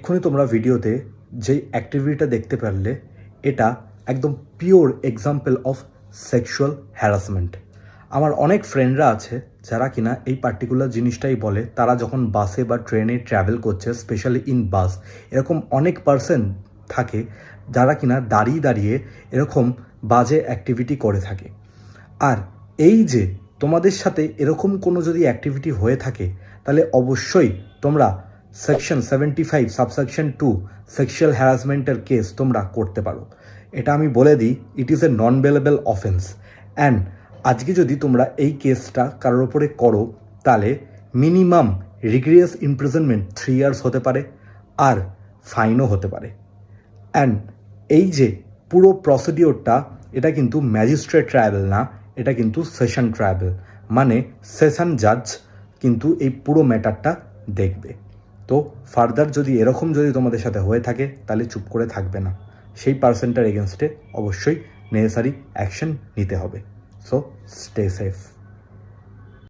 এক্ষুনি তোমরা ভিডিওতে যেই অ্যাক্টিভিটিটা দেখতে পারলে এটা একদম pure example of sexual harassment. আমার অনেক ফ্রেন্ডরা আছে যারা কিনা এই পার্টিকুলার জিনিসটাই বলে। তারা যখন বাসে বা ট্রেনে ট্রাভেল করছে, স্পেশালি ইন বাস, এরকম অনেক পার্সন থাকে যারা কিনা দাঁড়িয়ে দাঁড়িয়ে এরকম বাজে অ্যাক্টিভিটি করে থাকে। আর এই যে তোমাদের সাথে এরকম কোনো যদি অ্যাক্টিভিটি হয়ে থাকে তাহলে অবশ্যই তোমরা সেকশন 75 সাবসেকশন 2 সেক্সুয়াল হ্যারাসমেন্টের কেস তোমরা করতে পারো। এটা আমি বলে দিই, it is a non bailable offence. And আজকে যদি তোমরা এই কেসটা কারোর ওপরে করো তাহলে মিনিমাম রিগ্রিয়াস ইমপ্রিজনমেন্ট 3 ইয়ার্স হতে পারে, আর ফাইনও হতে পারে। অ্যান্ড এই যে পুরো প্রসিডিওরটা, এটা কিন্তু ম্যাজিস্ট্রেট ট্রায়াল না, এটা কিন্তু সেশন ট্রায়াল, মানে সেশন জাজ কিন্তু এই পুরো ম্যাটারটা দেখবে। তো ফার্দার যদি এরকম যদি তোমাদের সাথে হয়ে থাকে তাহলে চুপ করে থাকবে না, সেই পার্সনটার এগেনস্টে অবশ্যই নেসেসারি অ্যাকশন নিতে হবে। So stay safe.